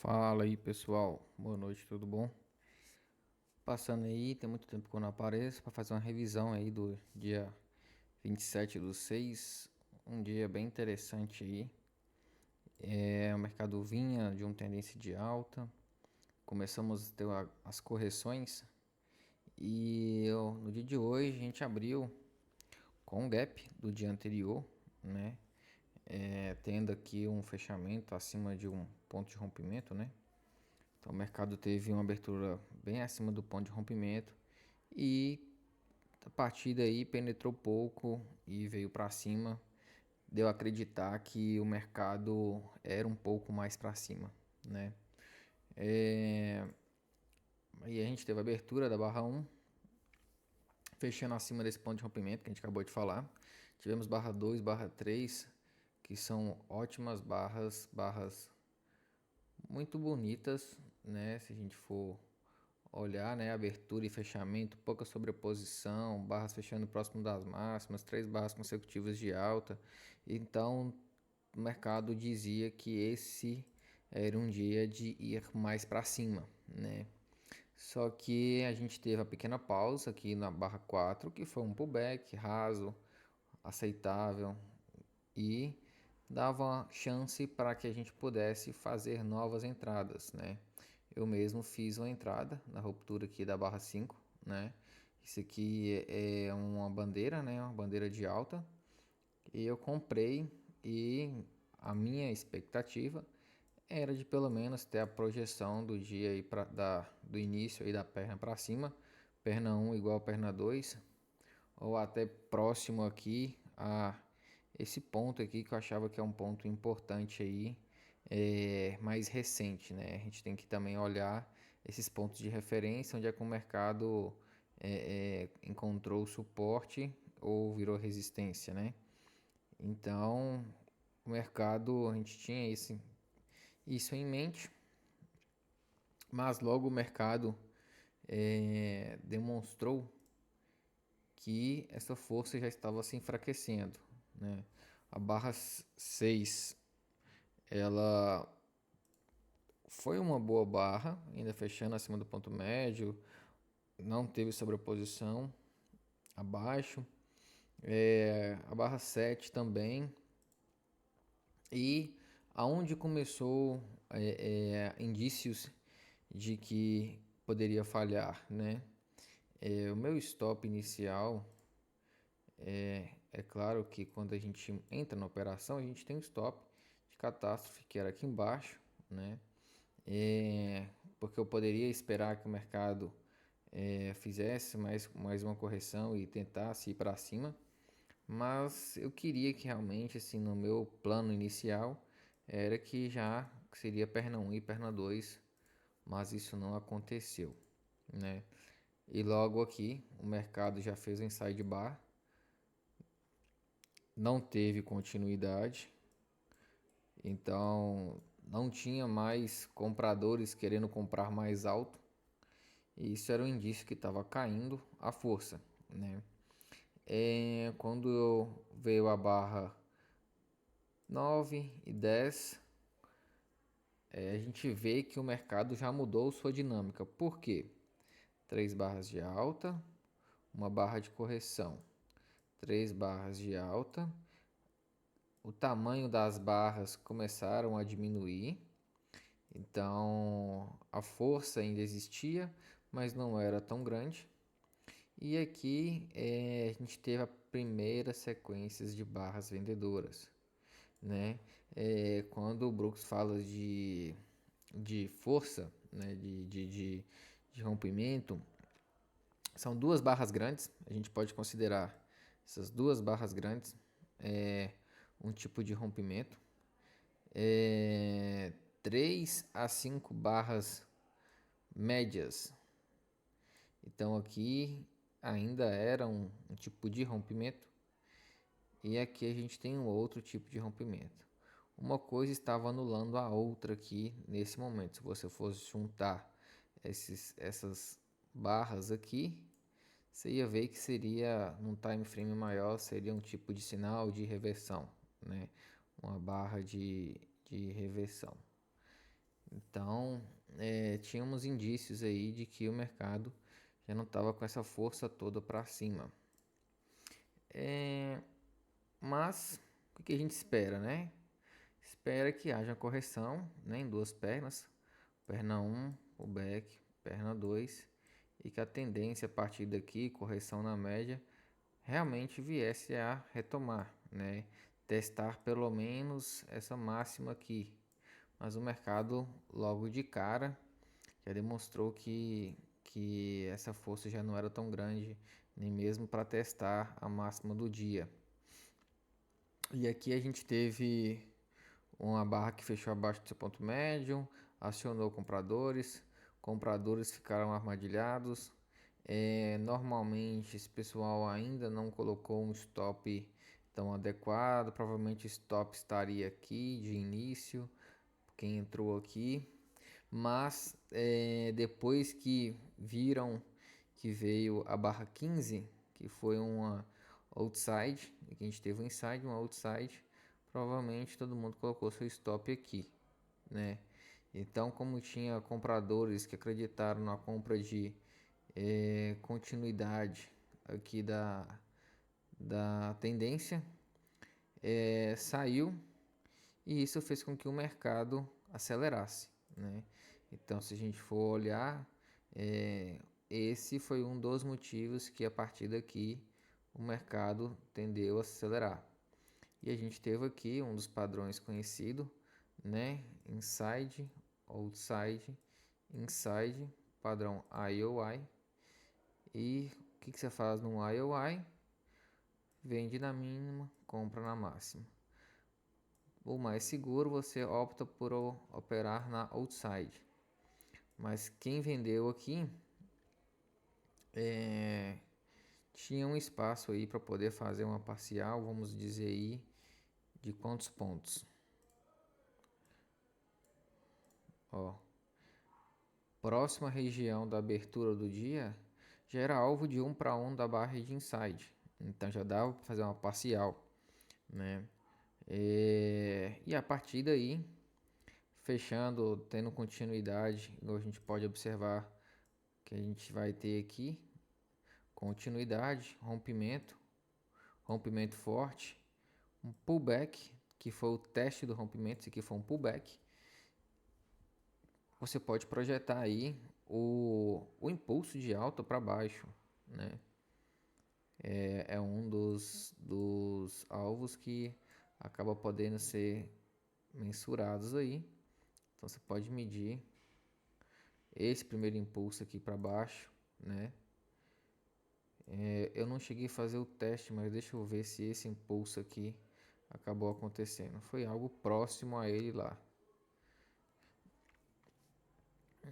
Fala aí pessoal, boa noite, tudo bom? Passando aí, tem muito tempo que eu não apareço para fazer uma revisão aí do dia 27/6, um dia bem interessante aí. O mercado vinha de uma tendência de alta, começamos a ter as correções no dia de hoje a gente abriu com o gap do dia anterior, né? Tendo aqui um fechamento acima de um ponto de rompimento, né? Então o mercado teve uma abertura bem acima do ponto de rompimento e a partir daí penetrou pouco e veio para cima. Deu a acreditar que o mercado era um pouco mais para cima, né? Aí a gente teve a abertura da barra um fechando acima desse ponto de rompimento que a gente acabou de falar. Tivemos barra 2, barra 3, que são ótimas barras muito bonitas, né? Se a gente for olhar, né, abertura e fechamento, pouca sobreposição, barras fechando próximo das máximas, 3 barras consecutivas de alta. Então, o mercado dizia que esse era um dia de ir mais para cima, né? Só que a gente teve a pequena pausa aqui na barra 4, que foi um pullback raso, aceitável e dava chance para que a gente pudesse fazer novas entradas, né? Eu mesmo fiz uma entrada na ruptura aqui da barra 5, né? Isso aqui é uma bandeira, né? Uma bandeira de alta. E eu comprei e a minha expectativa era de pelo menos ter a projeção do dia aí do início aí da perna para cima, perna um igual a perna 2 ou até próximo aqui a esse ponto aqui que eu achava que é um ponto importante aí, mais recente, né? A gente tem que também olhar esses pontos de referência, onde é que o mercado encontrou suporte ou virou resistência, né? Então, o mercado, a gente tinha isso em mente, mas logo o mercado demonstrou que essa força já estava se enfraquecendo, né? A barra 6, ela foi uma boa barra, ainda fechando acima do ponto médio, não teve sobreposição abaixo. A barra 7 também. E aonde começou indícios de que poderia falhar, né? O meu stop inicial é claro que quando a gente entra na operação, a gente tem um stop de catástrofe que era aqui embaixo, né? Porque eu poderia esperar que o mercado fizesse mais uma correção e tentasse ir para cima, mas eu queria que realmente, assim, no meu plano inicial, era que já seria perna um e perna 2, mas isso não aconteceu, né? E logo aqui o mercado já fez um inside bar, não teve continuidade, então não tinha mais compradores querendo comprar mais alto, e isso era um indício que estava caindo a força, né? Quando veio a barra 9 e 10, a gente vê que o mercado já mudou sua dinâmica. Por quê? 3 barras de alta, uma barra de correção, 3 barras de alta, o tamanho das barras começaram a diminuir, então a força ainda existia, mas não era tão grande. E aqui a gente teve a primeira sequências de barras vendedoras, né? Quando o Brooks fala de força, né? De rompimento, são 2 barras grandes. A gente pode considerar essas 2 barras grandes um tipo de rompimento. 3 a 5 barras médias. Então aqui ainda era um tipo de rompimento. E aqui a gente tem um outro tipo de rompimento. Uma coisa estava anulando a outra aqui nesse momento. Se você fosse juntar essas barras aqui, você ia ver que seria, num time frame maior, seria um tipo de sinal de reversão, né? Uma barra de reversão. Então, tínhamos indícios aí de que o mercado já não estava com essa força toda para cima. Mas o que a gente espera, né? Espera que haja correção, né, em duas pernas, perna 1, o back, perna 2, e que a tendência a partir daqui, correção na média, realmente viesse a retomar, né? Testar pelo menos essa máxima aqui. Mas o mercado logo de cara já demonstrou que essa força já não era tão grande, nem mesmo para testar a máxima do dia. E aqui a gente teve uma barra que fechou abaixo do seu ponto médio, acionou compradores ficaram armadilhados. Normalmente esse pessoal ainda não colocou um stop tão adequado, provavelmente o stop estaria aqui de início, quem entrou aqui, mas depois que viram que veio a barra 15, que foi uma outside, que a gente teve um inside, uma outside, provavelmente todo mundo colocou seu stop aqui, né? Então, como tinha compradores que acreditaram na compra de continuidade aqui da tendência, saiu e isso fez com que o mercado acelerasse, né? Então, se a gente for olhar, esse foi um dos motivos que a partir daqui o mercado tendeu a acelerar. E a gente teve aqui um dos padrões conhecido, né? Inside, outside, inside, padrão IOI. E o que você faz no IOI? Vende na mínima, compra na máxima. O mais seguro você opta por operar na outside. Mas quem vendeu aqui tinha um espaço aí para poder fazer uma parcial, vamos dizer aí, de quantos pontos? Ó, próxima região da abertura do dia já era alvo de 1 para 1 da barra de inside. Então já dava para fazer uma parcial, né? E a partir daí, fechando, tendo continuidade, igual a gente pode observar que a gente vai ter aqui, continuidade, rompimento forte, um pullback, que foi o teste do rompimento, esse aqui foi um pullback. Você pode projetar aí o impulso de alta para baixo, né? É um dos alvos que acaba podendo ser mensurados aí. Então você pode medir esse primeiro impulso aqui para baixo, né? Eu não cheguei a fazer o teste, mas deixa eu ver se esse impulso aqui acabou acontecendo. Foi algo próximo a ele lá.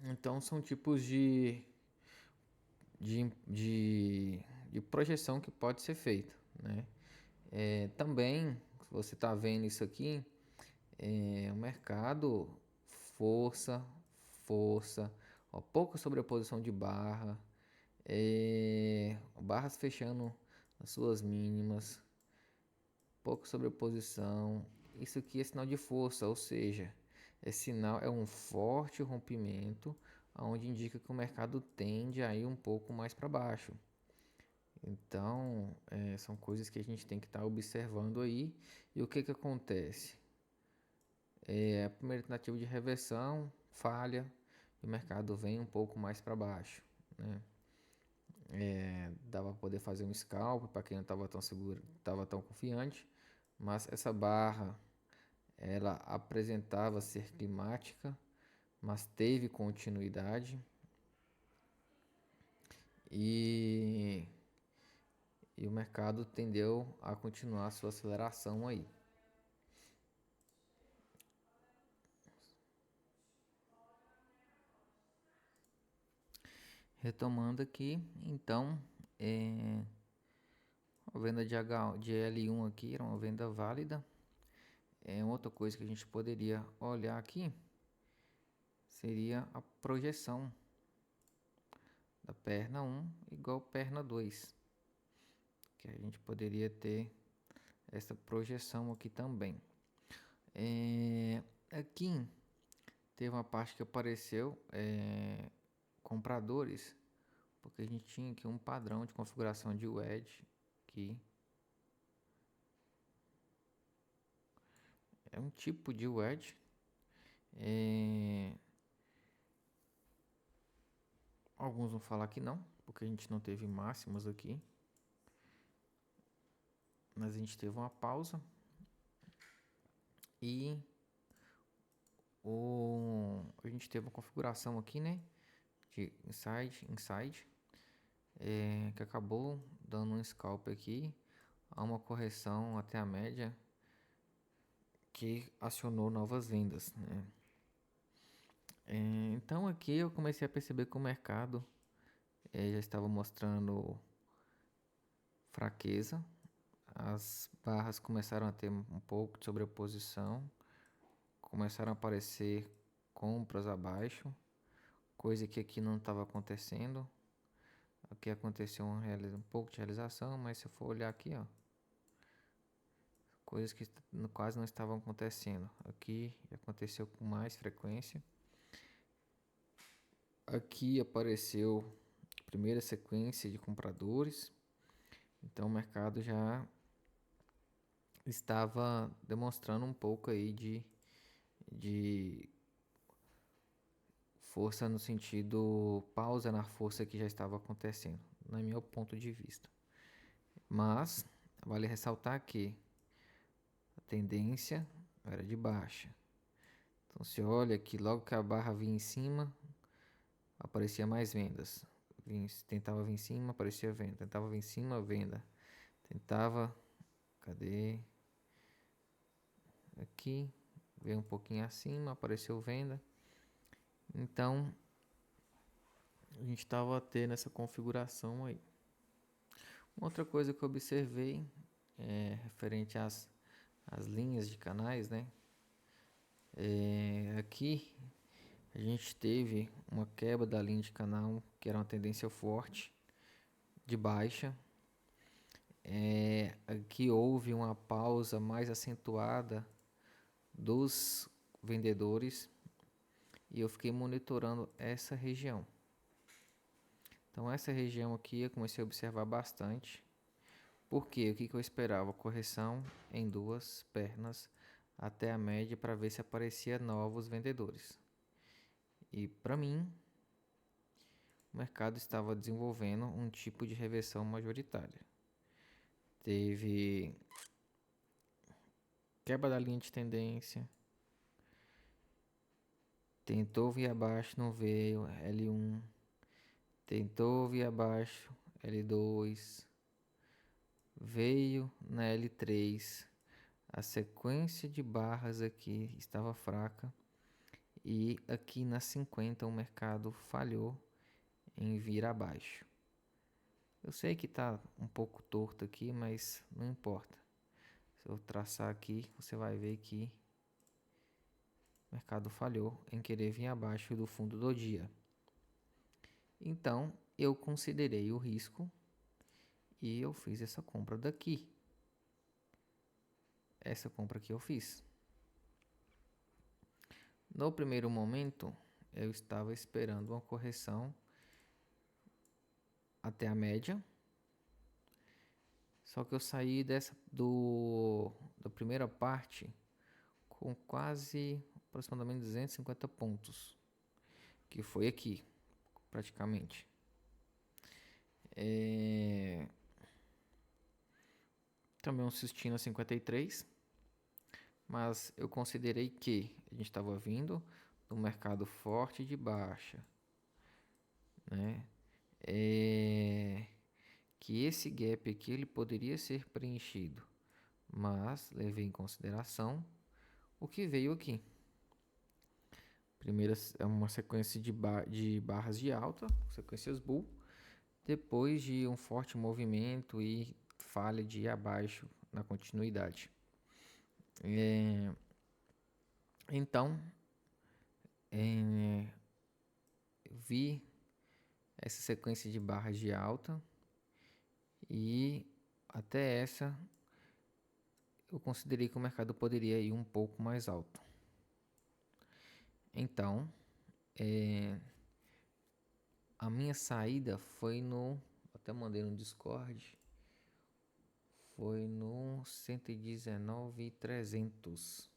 Então são tipos de projeção que pode ser feita, né? Também, se você está vendo isso aqui, o mercado, força, força, ó, pouca sobreposição de barra, barras fechando as suas mínimas, pouca sobreposição. Isso aqui é sinal de força, ou seja, é um forte rompimento, onde indica que o mercado tende a ir um pouco mais para baixo. Então, são coisas que a gente tem que estar observando aí. E o que que acontece? A primeira tentativa de reversão falha e o mercado vem um pouco mais para baixo, né? Dava para poder fazer um scalp para quem não estava tão seguro, estava tão confiante, mas essa barra ela apresentava ser climática, mas teve continuidade e, e o mercado tendeu a continuar sua aceleração aí. Retomando aqui, então, a venda de L1 aqui era uma venda válida. Outra coisa que a gente poderia olhar aqui seria a projeção da perna 1 igual perna 2, que a gente poderia ter essa projeção aqui também. Aqui teve uma parte que apareceu compradores, porque a gente tinha aqui um padrão de configuração de wedge que é um tipo de wedge. Alguns vão falar que não, porque a gente não teve máximos aqui, mas a gente teve uma pausa e a gente teve uma configuração aqui, né, de inside, que acabou dando um scalp aqui a uma correção até a média que acionou novas vendas, né? Então aqui eu comecei a perceber que o mercado já estava mostrando fraqueza. As barras começaram a ter um pouco de sobreposição, começaram a aparecer compras abaixo, coisa que aqui não estava acontecendo. Aqui aconteceu um pouco de realização, mas se eu for olhar aqui, ó, coisas que quase não estavam acontecendo. Aqui aconteceu com mais frequência. Aqui apareceu a primeira sequência de compradores. Então o mercado já estava demonstrando um pouco aí de força no sentido pausa na força que já estava acontecendo, no meu ponto de vista. Mas vale ressaltar que a tendência era de baixa. Então se olha que logo que a barra vinha em cima, aparecia mais vendas. Tentava vir em cima, aparecia venda. Tentava vir em cima, venda. Tentava, cadê? Aqui, veio um pouquinho acima, apareceu venda. Então, a gente estava tendo essa configuração aí. Uma outra coisa que eu observei referente às linhas de canais, né? Aqui a gente teve uma quebra da linha de canal, que era uma tendência forte, de baixa. Aqui houve uma pausa mais acentuada dos vendedores e eu fiquei monitorando essa região. Então essa região aqui eu comecei a observar bastante. Porque o que eu esperava? Correção em duas pernas até a média para ver se aparecia novos vendedores. E para mim, o mercado estava desenvolvendo um tipo de reversão majoritária. Teve quebra da linha de tendência, tentou vir abaixo, não veio, L1, tentou vir abaixo, L2, veio na L3, a sequência de barras aqui estava fraca e aqui na 50 o mercado falhou em vir abaixo. Eu sei que está um pouco torto aqui, mas não importa. Se eu traçar aqui, você vai ver que o mercado falhou em querer vir abaixo do fundo do dia. Então, eu considerei o risco e eu fiz essa compra daqui. Essa compra que eu fiz. No primeiro momento, eu estava esperando uma correção até a média. Só que eu saí da primeira parte com quase aproximadamente 250 pontos, que foi aqui, praticamente. Também um Cistina 53, mas eu considerei que a gente estava vindo do mercado forte de baixa, né? Que esse gap aqui ele poderia ser preenchido, mas levei em consideração o que veio aqui. Primeiro é uma sequência de barras de alta, sequências bull, depois de um forte movimento e falha de ir abaixo na continuidade. Então, vi essa sequência de barras de alta e até essa eu considerei que o mercado poderia ir um pouco mais alto. Então, a minha saída foi no... Até mandei no Discord. Foi no 119.300.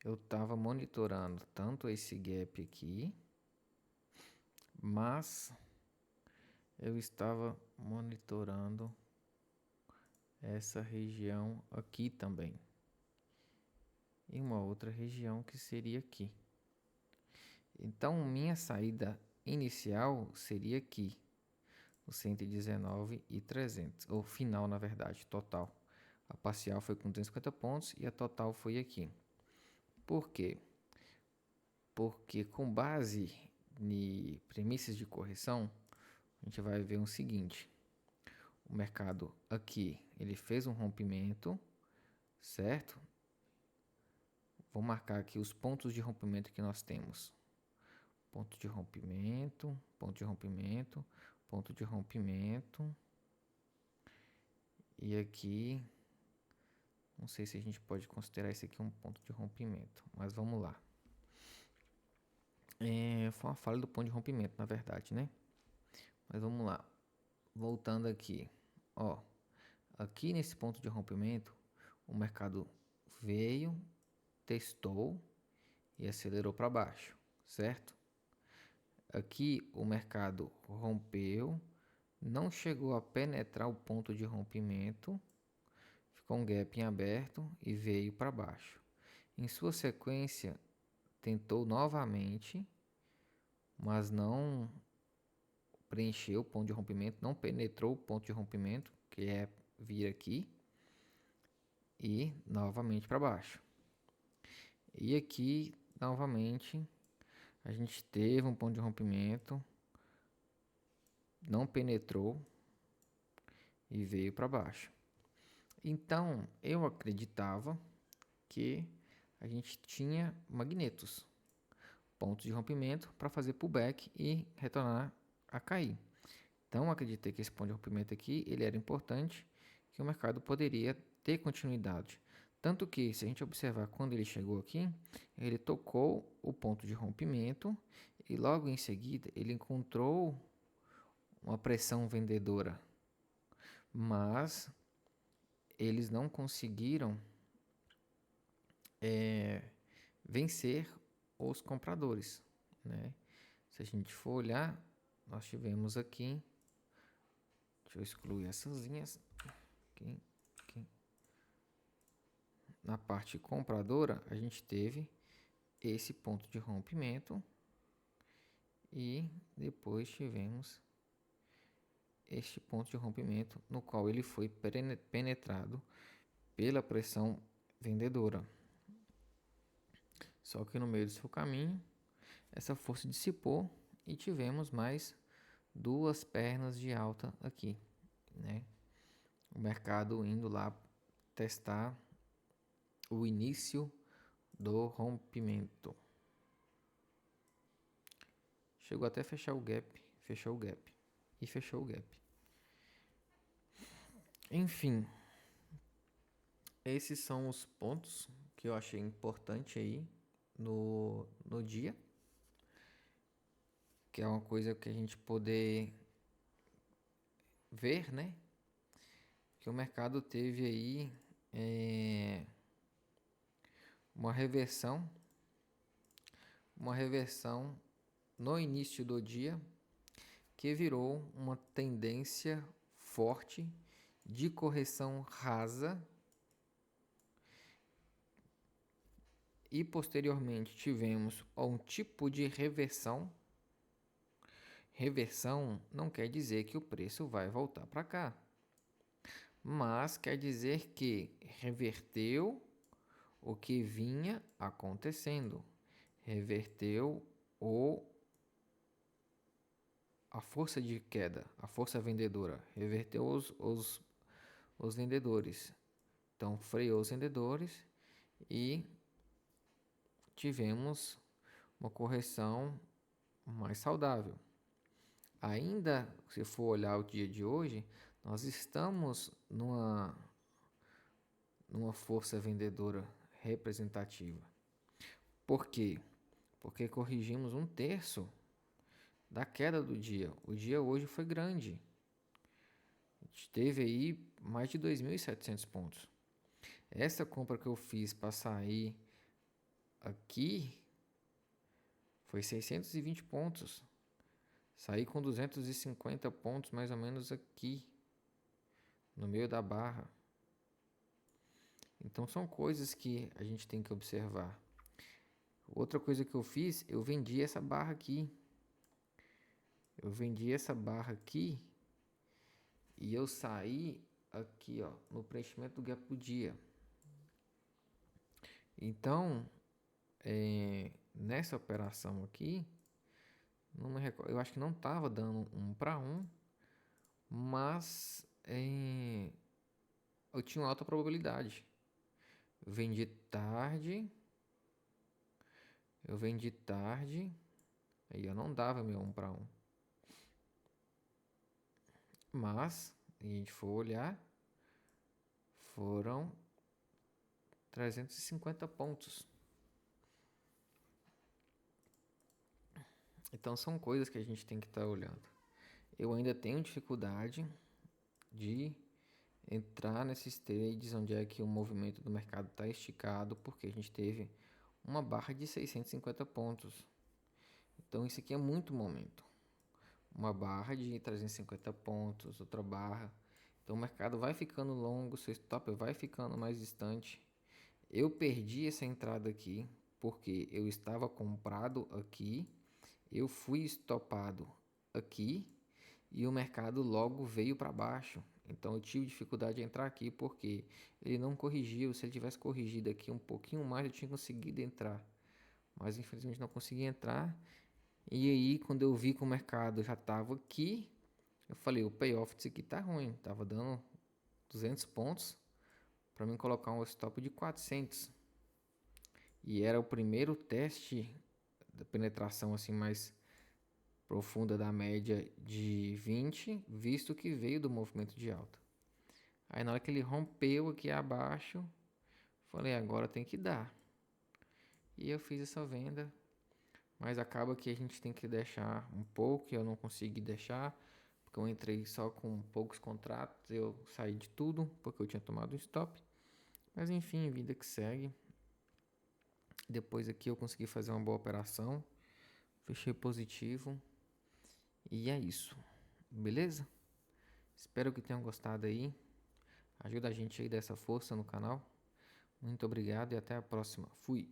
Eu estava monitorando tanto esse gap aqui, mas eu estava monitorando essa região aqui também. E uma outra região que seria aqui. Então, minha saída inicial seria aqui, o 119.300, ou final, na verdade, total. A parcial foi com 250 pontos e a total foi aqui. Por quê? Porque com base em premissas de correção, a gente vai ver o seguinte. O mercado aqui, ele fez um rompimento, certo? Vou marcar aqui os pontos de rompimento que nós temos. Ponto de rompimento, ponto de rompimento, ponto de rompimento. E aqui, não sei se a gente pode considerar esse aqui um ponto de rompimento, mas vamos lá. Foi uma falha do ponto de rompimento, na verdade, né? Mas vamos lá. Voltando aqui, ó. Aqui nesse ponto de rompimento, o mercado veio, testou e acelerou para baixo, certo? Aqui o mercado rompeu, não chegou a penetrar o ponto de rompimento, ficou um gap em aberto e veio para baixo. Em sua sequência, tentou novamente, mas não preencheu o ponto de rompimento, não penetrou o ponto de rompimento, que é vir aqui, e novamente para baixo. E aqui, novamente, a gente teve um ponto de rompimento, não penetrou e veio para baixo. Então, eu acreditava que a gente tinha magnetos, pontos de rompimento para fazer pullback e retornar a cair. Então, eu acreditei que esse ponto de rompimento aqui, ele era importante, que o mercado poderia ter continuidade. Tanto que, se a gente observar quando ele chegou aqui, ele tocou o ponto de rompimento e logo em seguida ele encontrou uma pressão vendedora. Mas eles não conseguiram vencer os compradores, né? Se a gente for olhar, nós tivemos aqui, deixa eu excluir essas linhas, aqui. Na parte compradora, a gente teve esse ponto de rompimento e depois tivemos este ponto de rompimento no qual ele foi penetrado pela pressão vendedora. Só que no meio do seu caminho, essa força dissipou e tivemos mais duas pernas de alta aqui, né? O mercado indo lá testar o início do rompimento. Chegou até a fechar o gap, fechou o gap e fechou o gap. Enfim, esses são os pontos que eu achei importante aí no dia, que é uma coisa que a gente poder ver, né? Que o mercado teve aí uma reversão no início do dia que virou uma tendência forte de correção rasa e posteriormente tivemos um tipo de reversão. Reversão não quer dizer que o preço vai voltar para cá, mas quer dizer que reverteu o que vinha acontecendo, reverteu a força de queda, a força vendedora, reverteu os vendedores. Então, freou os vendedores e tivemos uma correção mais saudável. Ainda, se for olhar o dia de hoje, nós estamos numa força vendedora representativa. Por quê? Porque corrigimos 1/3 da queda do dia. O dia hoje foi grande. A gente teve aí mais de 2.700 pontos. Essa compra que eu fiz para sair aqui foi 620 pontos. Saí com 250 pontos mais ou menos aqui, no meio da barra. Então são coisas que a gente tem que observar. Outra coisa que eu fiz, eu vendi essa barra aqui. Eu vendi essa barra aqui e eu saí aqui, ó, no preenchimento do gap do dia. Então, nessa operação aqui, não me recordo, eu acho que não estava dando 1/1, mas eu tinha uma alta probabilidade. Eu vendi tarde, aí eu não dava meu 1/1. Mas, se a gente for olhar, foram 350 pontos. Então são coisas que a gente tem que estar olhando. Eu ainda tenho dificuldade de entrar nesses trades onde é que o movimento do mercado está esticado, porque a gente teve uma barra de 650 pontos. Então isso aqui é muito momento. Uma barra de 350 pontos, outra barra. Então o mercado vai ficando longo, seu stop vai ficando mais distante. Eu perdi essa entrada aqui porque eu estava comprado aqui, eu fui estopado aqui e o mercado logo veio para baixo. Então eu tive dificuldade de entrar aqui porque ele não corrigiu. Se ele tivesse corrigido aqui um pouquinho mais, eu tinha conseguido entrar. Mas infelizmente não consegui entrar. E aí, quando eu vi que o mercado já estava aqui, eu falei: o payoff disso aqui tá ruim. Tava dando 200 pontos para mim colocar um stop de 400. E era o primeiro teste da penetração assim mais profunda da média de 20, visto que veio do movimento de alta. Aí na hora que ele rompeu aqui abaixo, falei: agora tem que dar. E eu fiz essa venda, mas acaba que a gente tem que deixar um pouco, e eu não consegui deixar, porque eu entrei só com poucos contratos, eu saí de tudo, porque eu tinha tomado um stop. Mas enfim, vida que segue. Depois aqui eu consegui fazer uma boa operação, fechei positivo, e é isso, beleza? Espero que tenham gostado aí, ajuda a gente aí dessa força no canal. Muito obrigado e até a próxima, fui!